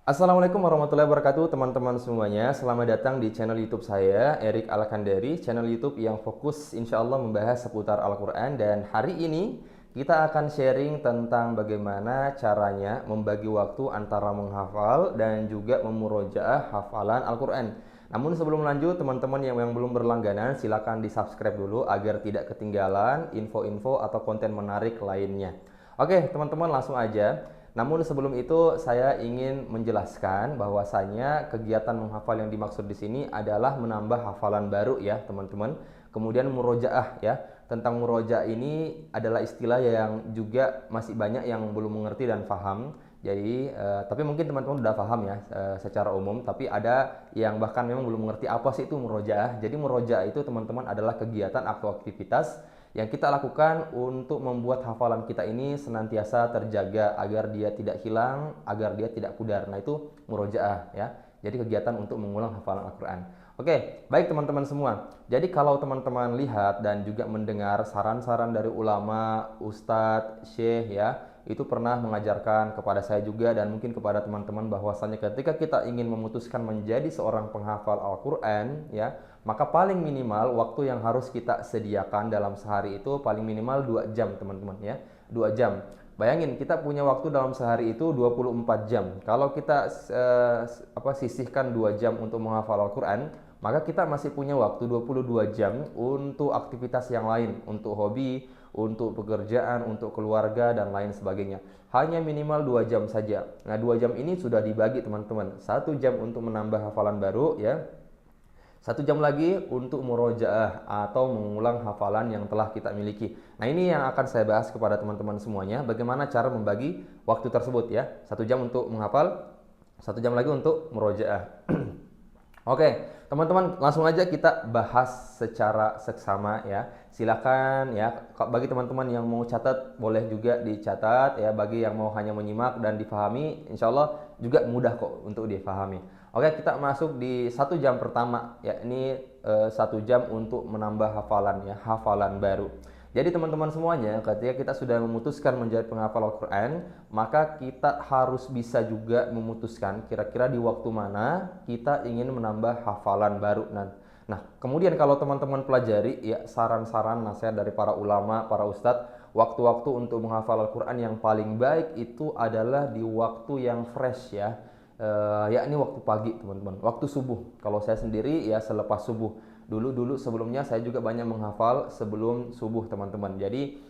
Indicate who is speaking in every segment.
Speaker 1: Assalamualaikum warahmatullahi wabarakatuh teman-teman semuanya. Selamat datang di channel YouTube saya, Erik Alkandari, channel YouTube yang fokus insya Allah membahas seputar Al-Quran. Dan hari ini kita akan sharing tentang bagaimana caranya membagi waktu antara menghafal dan juga memurojaah hafalan Al-Quran. Namun sebelum lanjut, teman-teman yang belum berlangganan silakan di subscribe dulu agar tidak ketinggalan info-info atau konten menarik lainnya. Oke teman-teman, langsung aja. Namun sebelum itu saya ingin menjelaskan bahwasanya kegiatan menghafal yang dimaksud di sini adalah menambah hafalan baru ya teman-teman. Kemudian murojaah ya. Tentang murojaah ini adalah istilah yang juga masih banyak yang belum mengerti dan paham. Jadi tapi mungkin teman-teman sudah paham ya secara umum, tapi ada yang bahkan memang belum mengerti apa sih itu murojaah. Jadi murojaah itu teman-teman adalah kegiatan atau aktivitas yang kita lakukan untuk membuat hafalan kita ini senantiasa terjaga agar dia tidak hilang, agar dia tidak pudar. Nah, itu murojaah ya. Jadi kegiatan untuk mengulang hafalan Al-Quran. Oke, baik teman-teman semua. Jadi kalau teman-teman lihat dan juga mendengar saran-saran dari ulama, ustadz, syekh ya, itu pernah mengajarkan kepada saya juga dan mungkin kepada teman-teman bahwasanya ketika kita ingin memutuskan menjadi seorang penghafal Al-Quran ya, maka paling minimal waktu yang harus kita sediakan dalam sehari itu paling minimal 2 jam teman-teman ya. 2 jam. Bayangin kita punya waktu dalam sehari itu 24 jam. Kalau kita sisihkan 2 jam untuk menghafal Al-Quran, maka kita masih punya waktu 22 jam untuk aktivitas yang lain, untuk hobi, untuk pekerjaan, untuk keluarga dan lain sebagainya. Hanya minimal 2 jam saja. Nah, 2 jam ini sudah dibagi teman-teman. 1 jam untuk menambah hafalan baru ya. 1 jam lagi untuk murojaah atau mengulang hafalan yang telah kita miliki. Nah, ini yang akan saya bahas kepada teman-teman semuanya. Bagaimana cara membagi waktu tersebut ya. 1 jam untuk menghafal, 1 jam lagi untuk murojaah. Oke, teman-teman langsung aja kita bahas secara seksama ya. Silakan ya, bagi teman-teman yang mau catat boleh juga dicatat ya. Bagi yang mau hanya menyimak dan difahami, insya Allah juga mudah kok untuk difahami. Oke, kita masuk di 1 jam pertama ya. Ini 1 jam untuk menambah hafalan ya, hafalan baru. Jadi teman-teman semuanya, ketika kita sudah memutuskan menjadi penghafal Al-Quran, maka kita harus bisa juga memutuskan kira-kira di waktu mana kita ingin menambah hafalan baru. Nah, kemudian kalau teman-teman pelajari ya saran-saran nasihat dari para ulama, para ustadz, waktu-waktu untuk menghafal Al-Quran yang paling baik itu adalah di waktu yang fresh ya. Yakni waktu pagi teman-teman, waktu subuh. Kalau saya sendiri ya selepas subuh. Dulu sebelumnya saya juga banyak menghafal sebelum subuh teman-teman. Jadi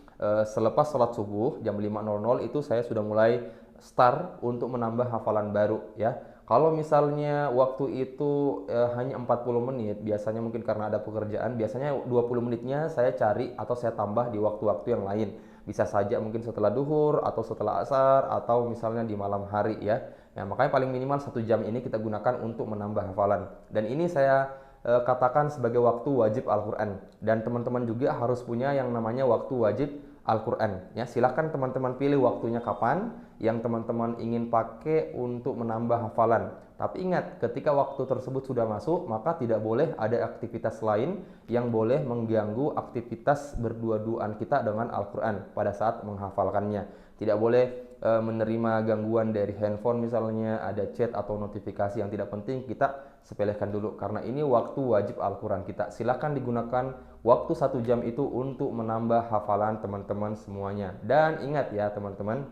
Speaker 1: selepas sholat subuh jam 5.00 itu saya sudah mulai start untuk menambah hafalan baru ya. Kalau misalnya waktu itu hanya 40 menit, biasanya mungkin karena ada pekerjaan, biasanya 20 menitnya saya cari atau saya tambah di waktu-waktu yang lain. Bisa saja mungkin setelah duhur atau setelah asar atau misalnya di malam hari ya. Nah, makanya paling minimal 1 jam ini kita gunakan untuk menambah hafalan. Dan ini saya katakan sebagai waktu wajib Al-Quran. Dan teman-teman juga harus punya yang namanya waktu wajib Al-Quran. Ya, silahkan teman-teman pilih waktunya kapan yang teman-teman ingin pakai untuk menambah hafalan. Tapi ingat, ketika waktu tersebut sudah masuk, maka tidak boleh ada aktivitas lain yang boleh mengganggu aktivitas berdua-duaan kita dengan Al-Quran pada saat menghafalkannya. Tidak boleh menerima gangguan dari handphone misalnya, ada chat atau notifikasi yang tidak penting, kita sepelekan dulu karena ini waktu wajib Al-Quran kita. Silakan digunakan waktu 1 jam itu untuk menambah hafalan teman-teman semuanya. Dan ingat ya teman-teman,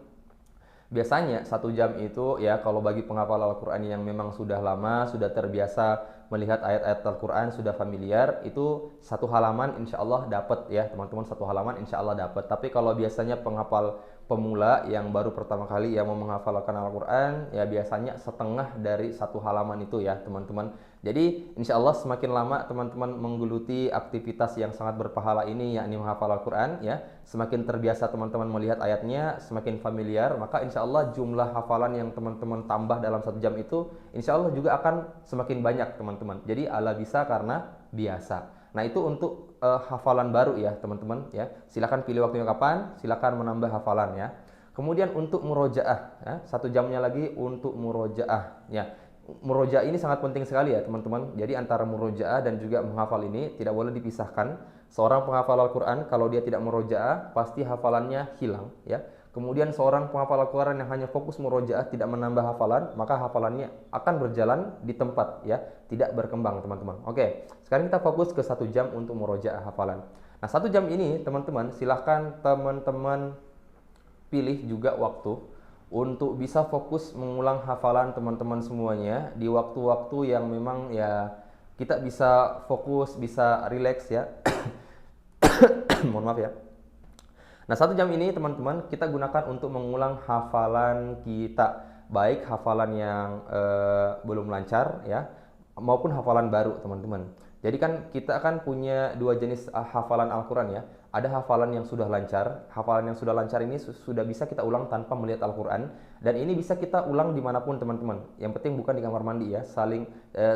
Speaker 1: biasanya 1 jam itu ya kalau bagi penghafal Al-Quran yang memang sudah lama, sudah terbiasa melihat ayat-ayat Al-Quran, sudah familiar, itu 1 halaman insya Allah dapat ya teman-teman, 1 halaman insya Allah dapat. Tapi kalau biasanya penghafal pemula yang baru pertama kali yang mau menghafalkan Al-Quran, ya biasanya setengah dari 1 halaman itu ya teman-teman. Jadi insya Allah semakin lama teman-teman menggeluti aktivitas yang sangat berpahala ini yakni menghafal Al-Quran ya, semakin terbiasa teman-teman melihat ayatnya, semakin familiar, maka insya Allah jumlah hafalan yang teman-teman tambah dalam 1 jam itu insya Allah juga akan semakin banyak teman-teman. Jadi ala bisa karena biasa. Nah, itu untuk hafalan baru ya teman-teman ya. Silakan pilih waktunya kapan, silakan menambah hafalan ya. Kemudian untuk murojaah ya, 1 jamnya lagi untuk murojaah ya. Murojaah ini sangat penting sekali ya teman-teman. Jadi antara murojaah dan juga menghafal ini tidak boleh dipisahkan. Seorang penghafal Al-Quran kalau dia tidak murojaah pasti hafalannya hilang ya. Kemudian seorang penghafal Al-Quran yang hanya fokus murojaah tidak menambah hafalan, maka hafalannya akan berjalan di tempat ya, tidak berkembang teman-teman. Oke, sekarang kita fokus ke 1 jam untuk murojaah hafalan. Nah 1 jam ini teman-teman silahkan teman-teman pilih juga waktu untuk bisa fokus mengulang hafalan teman-teman semuanya di waktu-waktu yang memang ya kita bisa fokus, bisa rileks ya. Mohon maaf ya. Nah 1 jam ini teman-teman kita gunakan untuk mengulang hafalan kita, baik hafalan yang belum lancar ya, maupun hafalan baru teman-teman. Jadi kan kita akan punya 2 jenis hafalan Al-Quran ya. Ada hafalan yang sudah lancar. Hafalan yang sudah lancar ini sudah bisa kita ulang tanpa melihat Al-Quran. Dan ini bisa kita ulang dimanapun teman-teman. Yang penting bukan di kamar mandi ya.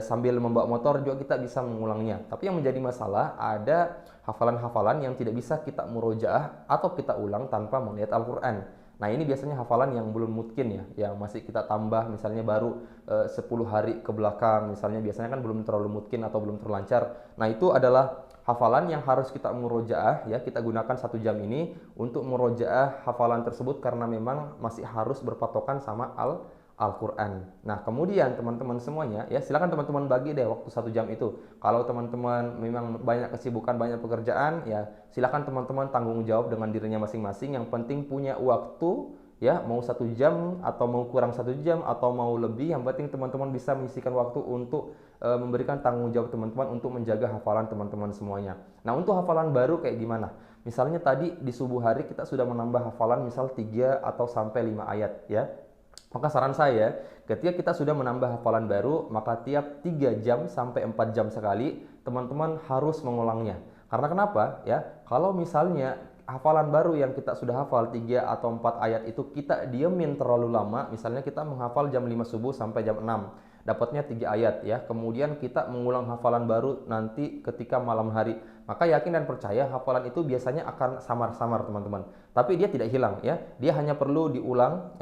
Speaker 1: Sambil membawa motor juga kita bisa mengulangnya. Tapi yang menjadi masalah ada hafalan-hafalan yang tidak bisa kita murojaah atau kita ulang tanpa melihat Al-Quran. Nah ini biasanya hafalan yang belum mungkin ya, yang masih kita tambah misalnya baru 10 hari ke belakang, misalnya biasanya kan belum terlalu mungkin atau belum terlancar. Nah itu adalah hafalan yang harus kita murojaah ya, kita gunakan 1 jam ini untuk murojaah hafalan tersebut karena memang masih harus berpatokan sama Al-Quran. Nah kemudian teman-teman semuanya ya silakan teman-teman bagi deh waktu 1 jam itu. Kalau teman-teman memang banyak kesibukan, banyak pekerjaan ya silakan teman-teman tanggung jawab dengan dirinya masing-masing. Yang penting punya waktu ya, mau 1 jam atau mau kurang 1 jam atau mau lebih, yang penting teman-teman bisa menyisihkan waktu untuk memberikan tanggung jawab teman-teman untuk menjaga hafalan teman-teman semuanya. Nah untuk hafalan baru kayak gimana? Misalnya tadi di subuh hari kita sudah menambah hafalan misal 3 atau sampai 5 ayat ya. Maka saran saya, ketika kita sudah menambah hafalan baru, maka tiap 3 jam sampai 4 jam sekali, teman-teman harus mengulangnya. Karena kenapa? Ya, kalau misalnya hafalan baru yang kita sudah hafal 3 atau 4 ayat itu kita diemin terlalu lama, misalnya kita menghafal jam 5 subuh sampai jam 6, dapatnya 3 ayat ya. Kemudian kita mengulang hafalan baru nanti ketika malam hari. Maka yakin dan percaya hafalan itu biasanya akan samar-samar teman-teman. Tapi dia tidak hilang ya. Dia hanya perlu diulang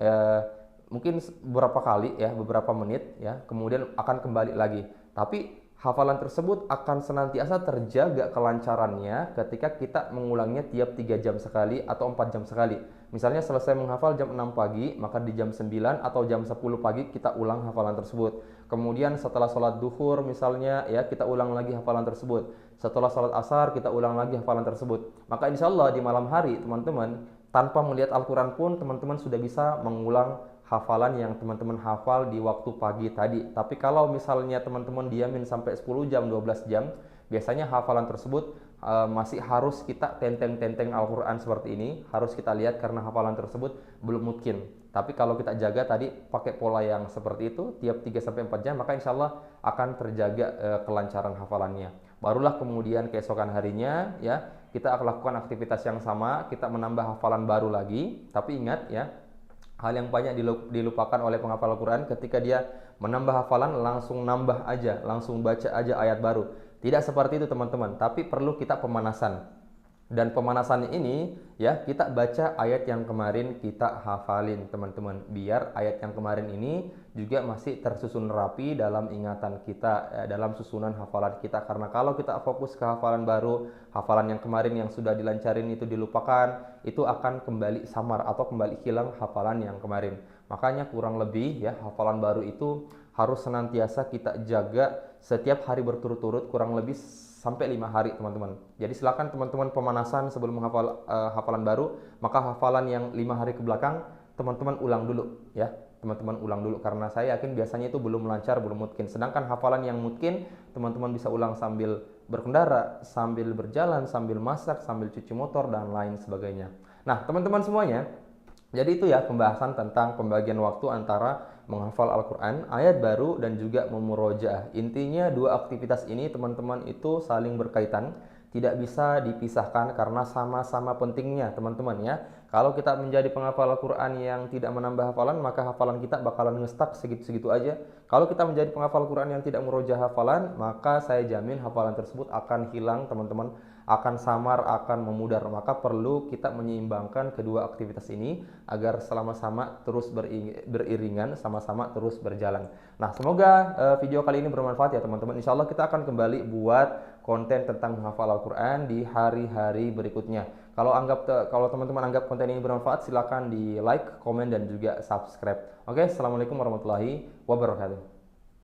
Speaker 1: mungkin beberapa kali ya, beberapa menit ya, kemudian akan kembali lagi. Tapi hafalan tersebut akan senantiasa terjaga kelancarannya ketika kita mengulangnya tiap 3 jam sekali atau 4 jam sekali. Misalnya selesai menghafal jam 6 pagi, maka di jam 9 atau jam 10 pagi kita ulang hafalan tersebut. Kemudian setelah sholat duhur misalnya ya, kita ulang lagi hafalan tersebut. Setelah sholat asar kita ulang lagi hafalan tersebut. Maka insya Allah di malam hari teman-teman tanpa melihat Al-Quran pun teman-teman sudah bisa mengulang hafalan yang teman-teman hafal di waktu pagi tadi. Tapi kalau misalnya teman-teman diamin sampai 10 jam, 12 jam, biasanya hafalan tersebut masih harus kita tenteng-tenteng Al-Quran seperti ini. Harus kita lihat karena hafalan tersebut belum mungkin. Tapi kalau kita jaga tadi pakai pola yang seperti itu, tiap 3-4 jam, maka insya Allah akan terjaga kelancaran hafalannya. Barulah kemudian keesokan harinya ya, kita akan lakukan aktivitas yang sama, kita menambah hafalan baru lagi. Tapi ingat ya, hal yang banyak dilupakan oleh penghafal Al-Quran ketika dia menambah hafalan langsung nambah aja, langsung baca aja ayat baru. Tidak seperti itu teman-teman, tapi perlu kita pemanasan. Dan pemanasannya ini ya kita baca ayat yang kemarin kita hafalin teman-teman. Biar ayat yang kemarin ini juga masih tersusun rapi dalam ingatan kita, dalam susunan hafalan kita. Karena kalau kita fokus ke hafalan baru, hafalan yang kemarin yang sudah dilancarin itu dilupakan, itu akan kembali samar atau kembali hilang hafalan yang kemarin. Makanya kurang lebih ya hafalan baru itu harus senantiasa kita jaga setiap hari berturut-turut kurang lebih sampai 5 hari teman-teman. Jadi silakan teman-teman pemanasan sebelum menghafal hafalan baru, maka hafalan yang 5 hari ke belakang teman-teman ulang dulu ya. Teman-teman ulang dulu karena saya yakin biasanya itu belum lancar, belum mungkin. Sedangkan hafalan yang mungkin teman-teman bisa ulang sambil berkendara, sambil berjalan, sambil masak, sambil cuci motor dan lain sebagainya. Nah, teman-teman semuanya, jadi itu ya pembahasan tentang pembagian waktu antara menghafal Al-Quran, ayat baru, dan juga memurojaah. Intinya dua aktivitas ini teman-teman itu saling berkaitan, tidak bisa dipisahkan karena sama-sama pentingnya teman-teman ya. Kalau kita menjadi penghafal Al-Quran yang tidak menambah hafalan, maka hafalan kita bakalan ngestak segitu-segitu aja. Kalau kita menjadi penghafal Al-Quran yang tidak memurojaah hafalan, maka saya jamin hafalan tersebut akan hilang teman-teman, akan samar, akan memudar. Maka perlu kita menyeimbangkan kedua aktivitas ini agar sama-sama terus beriringan, sama-sama terus berjalan. Nah, semoga video kali ini bermanfaat ya teman-teman. Insya Allah kita akan kembali buat konten tentang menghafal Al-Quran di hari-hari berikutnya. Kalau teman-teman anggap konten ini bermanfaat, silakan di like, komen, dan juga subscribe. Oke, assalamualaikum warahmatullahi wabarakatuh.